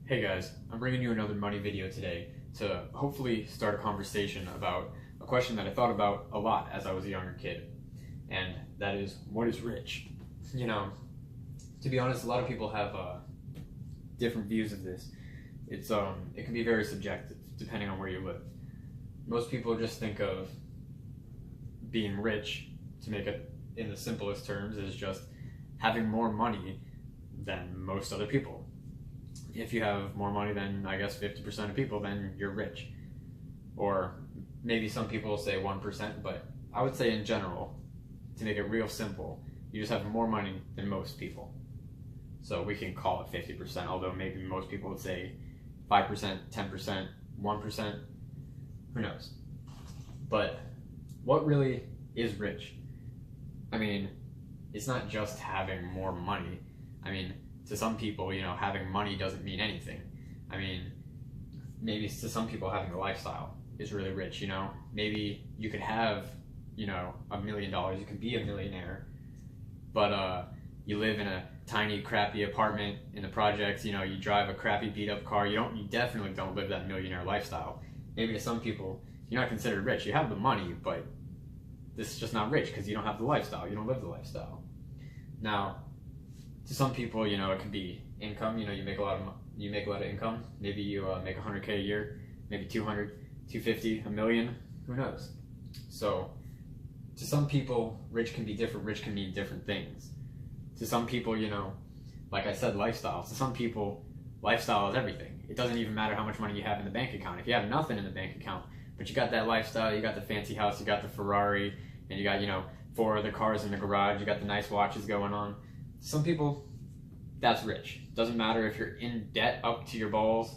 Hey guys, I'm bringing you another money video today to hopefully start a conversation about a question that I thought about a lot as I was a younger kid, and that is, what is rich? You know, to be honest, a lot of people have different views of this. It can be very subjective depending on where you live. Most people just think of being rich, to make it in the simplest terms, is just having more money than most other people. If you have more money than, I guess, 50% of people, then you're rich. Or maybe some people say 1%, but I would say in general, to make it real simple, you just have more money than most people. So we can call it 50%, although maybe most people would say 5%, 10%, 1%, who knows. But what really is rich? I mean, it's not just having more money. I mean, to some people, having money doesn't mean anything. I mean, maybe to some people having a lifestyle is really rich, Maybe you could have, $1 million, you could be a millionaire, but you live in a tiny, crappy apartment in the projects, you drive a crappy beat up car, you definitely don't live that millionaire lifestyle. Maybe to some people, you're not considered rich. You have the money, but this is just not rich because you don't have the lifestyle, you don't live the lifestyle. Now, to some people, it could be income. You make a lot of income. Maybe you make 100K a year, maybe 200, 250, a million. Who knows? So, to some people, rich can be different. Rich can mean different things. To some people, like I said, lifestyle. To some people, lifestyle is everything. It doesn't even matter how much money you have in the bank account. If you have nothing in the bank account, but you got that lifestyle, you got the fancy house, you got the Ferrari, and you got 4 other cars in the garage, you got the nice watches going on. Some people, that's rich. Doesn't matter if you're in debt up to your balls,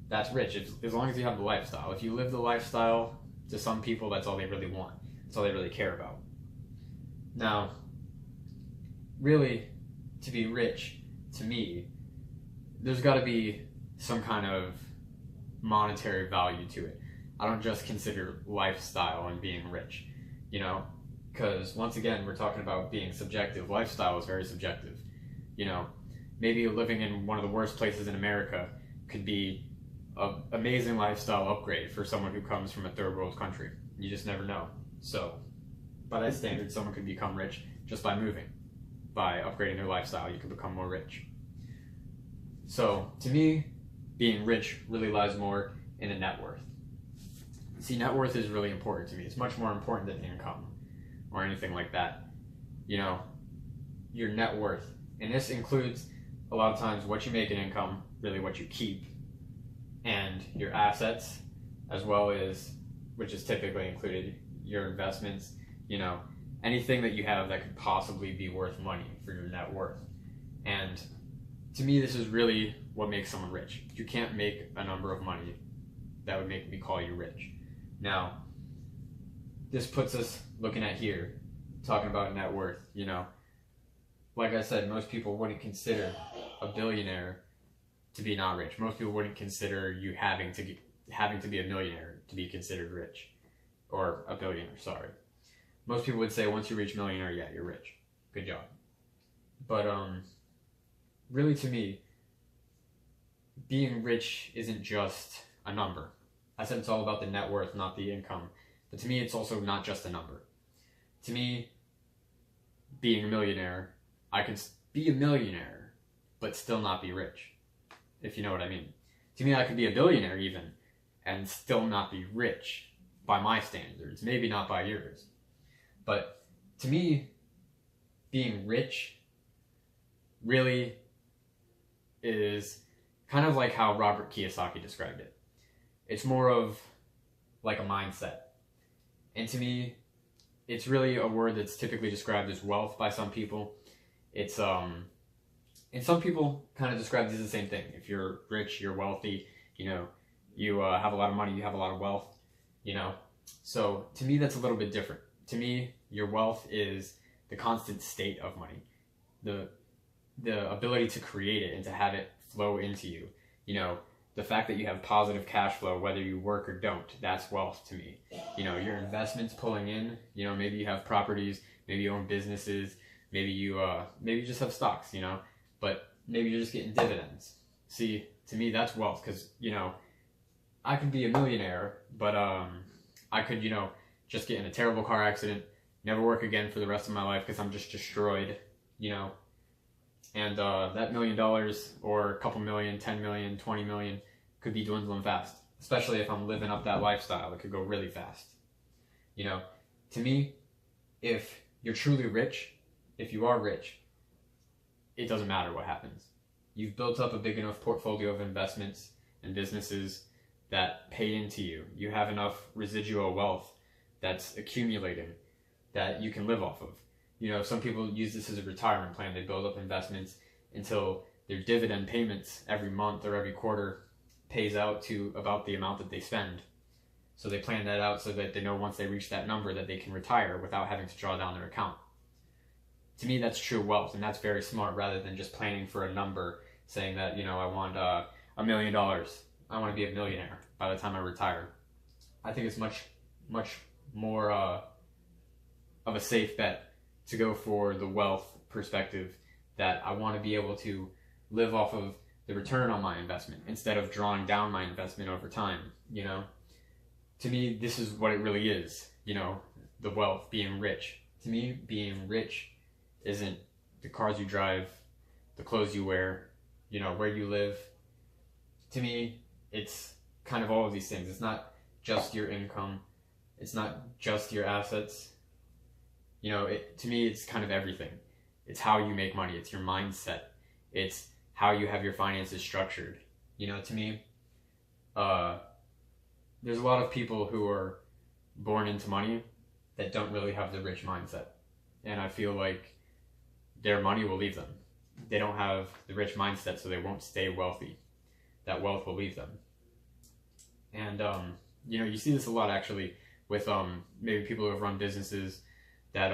that's rich, as long as you have the lifestyle. If you live the lifestyle, to some people, that's all they really want. That's all they really care about. Now, really, to be rich, to me, there's got to be some kind of monetary value to it. I don't just consider lifestyle and being rich, because once again, we're talking about being subjective. Lifestyle is very subjective. Maybe living in one of the worst places in America could be an amazing lifestyle upgrade for someone who comes from a third world country. You just never know. So, by that standard, someone could become rich just by moving. By upgrading their lifestyle, you can become more rich. So, to me, being rich really lies more in a net worth. See, net worth is really important to me. It's much more important than income or anything like that. Your net worth. And this includes a lot of times what you make in income, really what you keep, and your assets, as well as, which is typically included, your investments, anything that you have that could possibly be worth money for your net worth. And to me, this is really what makes someone rich. You can't make a number of money that would make me call you rich. Now, this puts us looking at here, talking about net worth, Like I said, most people wouldn't consider a billionaire to be not rich. Most people wouldn't consider you having to be a millionaire to be considered rich. Or a billionaire, sorry. Most people would say once you reach millionaire, yeah, you're rich. Good job. But really to me, being rich isn't just a number. I said it's all about the net worth, not the income. But to me, it's also not just a number. To me, being a millionaire, I can be a millionaire, but still not be rich, if you know what I mean. To me, I could be a billionaire even, and still not be rich by my standards, maybe not by yours. But to me, being rich really is kind of like how Robert Kiyosaki described it. It's more of like a mindset. And to me, it's really a word that's typically described as wealth by some people. It's and some people kind of describe these as the same thing. If you're rich, you're wealthy, you have a lot of money, you have a lot of wealth, So to me, that's a little bit different. To me, your wealth is the constant state of money, the ability to create it and to have it flow into you. The fact that you have positive cash flow, whether you work or don't, that's wealth to me. Your investments pulling in, maybe you have properties, maybe you own businesses, maybe you just have stocks, but maybe you're just getting dividends. See, to me, that's wealth, because, you know, I could be a millionaire, but I could, you know, just get in a terrible car accident, never work again for the rest of my life because I'm just destroyed, you know. And that $1 million or a couple million, 10 million, 20 million could be dwindling fast, especially if I'm living up that lifestyle. It could go really fast. You know, to me, if you're truly rich, if you are rich, it doesn't matter what happens. You've built up a big enough portfolio of investments and businesses that pay into you. You have enough residual wealth that's accumulating that you can live off of. You know, some people use this as a retirement plan. They build up investments until their dividend payments every month or every quarter pays out to about the amount that they spend. So they plan that out so that they know once they reach that number that they can retire without having to draw down their account. To me, that's true wealth, and that's very smart, rather than just planning for a number, saying that, you know, I want $1 million. I want to be a millionaire by the time I retire. I think it's much more of a safe bet to go for the wealth perspective, that I want to be able to live off of the return on my investment instead of drawing down my investment over time, you know? To me, this is what it really is, you know, the wealth, being rich. To me, being rich isn't the cars you drive, the clothes you wear, you know, where you live. To me, it's kind of all of these things. It's not just your income. It's not just your assets. You know, to me, it's kind of everything. It's how you make money. It's your mindset. It's how you have your finances structured. You know, to me, there's a lot of people who are born into money that don't really have the rich mindset. And I feel like their money will leave them. They don't have the rich mindset, so they won't stay wealthy. That wealth will leave them. And, you know, you see this a lot, actually, with maybe people who have run businesses that,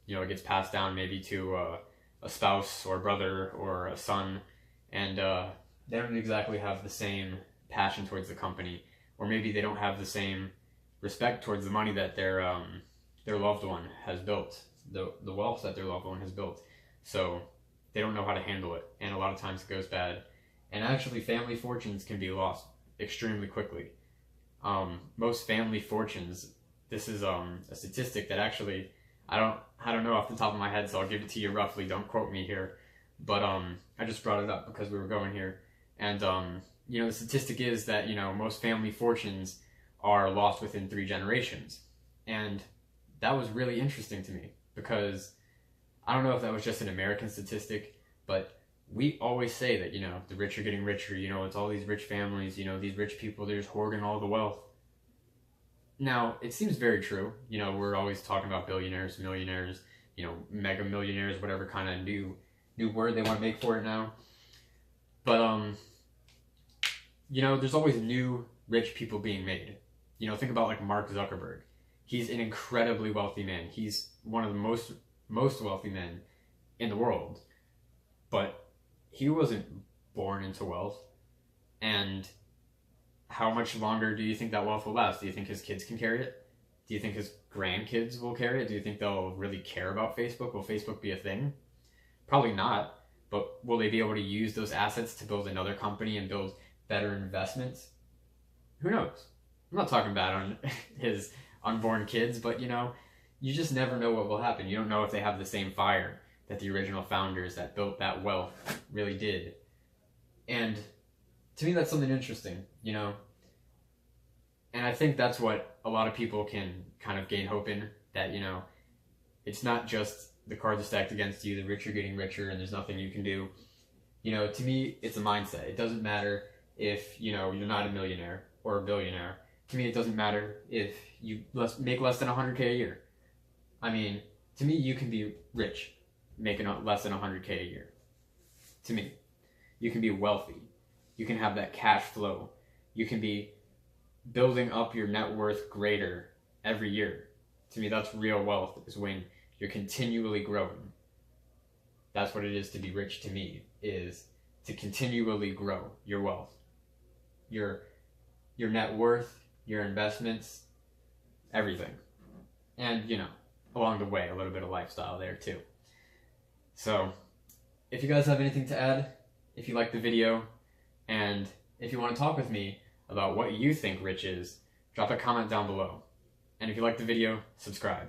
you know, it gets passed down maybe to a spouse or a brother or a son, and they don't exactly have the same passion towards the company, or maybe they don't have the same respect towards the money that their loved one has built, the wealth that their loved one has built. So they don't know how to handle it, and a lot of times it goes bad. And actually, family fortunes can be lost extremely quickly. Most family fortunes, this is a statistic that actually, I don't know off the top of my head, so I'll give it to you roughly, don't quote me here, but I just brought it up because we were going here. And you know, the statistic is that, you know, most family fortunes are lost within 3 generations. And that was really interesting to me, because I don't know if that was just an American statistic, but we always say that, you know, the rich are getting richer, you know, it's all these rich families, you know, these rich people, they're just hoarding all the wealth. Now, it seems very true. You know, we're always talking about billionaires, millionaires, you know, mega millionaires, whatever kind of new word they want to make for it now. But, you know, there's always new rich people being made. You know, think about like Mark Zuckerberg. He's an incredibly wealthy man. He's one of the most wealthy men in the world. But he wasn't born into wealth. And how much longer do you think that wealth will last? Do you think his kids can carry it? Do you think his grandkids will carry it? Do you think they'll really care about Facebook? Will Facebook be a thing? Probably not. But will they be able to use those assets to build another company and build better investments? Who knows? I'm not talking bad on his unborn kids, but, you know, you just never know what will happen. You don't know if they have the same fire that the original founders that built that wealth really did. And to me, that's something interesting, you know. And I think that's what a lot of people can kind of gain hope in, that, you know, it's not just the cards are stacked against you, the rich are getting richer, and there's nothing you can do. You know, to me, it's a mindset. It doesn't matter if, you know, you're not a millionaire or a billionaire. To me, it doesn't matter if you make less than $100K a year. I mean, to me, you can be rich making less than $100K a year. To me, you can be wealthy. You can have that cash flow. You can be building up your net worth greater every year. To me, that's real wealth, is when you're continually growing. That's what it is to be rich to me, is to continually grow your wealth. Your net worth, your investments, everything. And, you know, along the way, a little bit of lifestyle there too. So, if you guys have anything to add, if you like the video, And if you want to talk with me about what you think rich is, drop a comment down below. And if you like the video, subscribe.